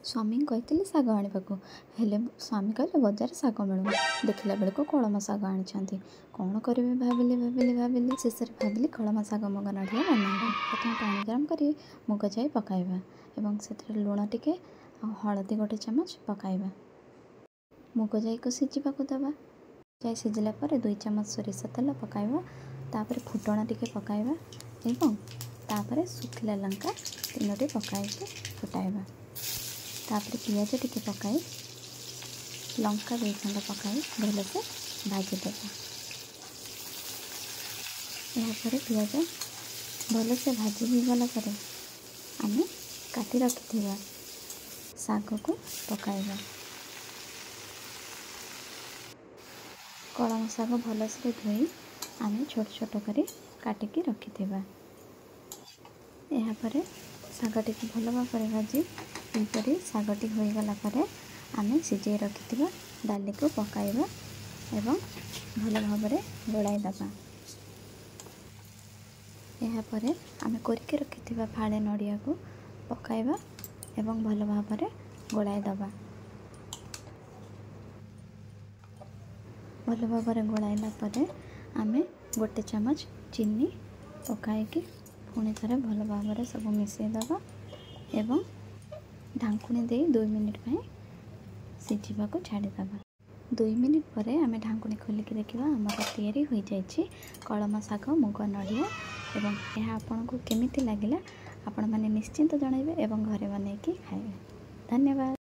स्वामी कहते शाग आने हेले स्वामी कहले बजार शाग मिलूँ देखला बेलू कलम शाग आनी कौन करी भाविली भाविली भाविली शेष भाविली कलम शाग मुग नड़िया बनाइबा प्रथम पानी गरम कर मुग जाई पकाइबा एवं से लुण टिके हलदी गोटे चामच पकाइबा मुग जाई को सिझाक देवा जाई सिझिला पर 2 चामच सोरिष तेल पकाइबा तापर फुटण टिके पकाइबा एवं तापर सुखिला लंका 3टी पकाइके फुटाइबा तापर पियाज टिके पकाई लंका 2 खंड पकाई भलसे भाजीदेवा यापर पियाज भलसे भाजी हो गला पर आमे काटी रखिथिबा शाग को पकाइबा कलम शाग भलसे धोई आमे छोट छोट करी काटिकी रखिथिबा यापर शागटी भल भाव भाजी यहपरी शागटी हो गला पर आमे सिझे रखिथिबा डाली को पकाइबा एवं भल भाव गोलाई दबा यापर आमे कोरिके रखिथिबा फाड़े नड़िया को पकाइबा एवं भल भाव गोलाई दबा भल भाव गोलाइला पर आमे गोटे चामच चीनी पकाइकी पुणी थे भल भाव सब मिसईदबा एवं ढांकुणी दे 2 मिनिट सिझा को छाड़ीदबा 2 मिनिट पर आम ढांकुणी खोलिक देखा आमर तैयारी हो जाइए कलम शाग मुग नड़िया एवं यह आपन को केमिति लगिला आपण माने निश्चिंत जनइबे एवं घरे बनैकी खाइबे। धन्यवाद।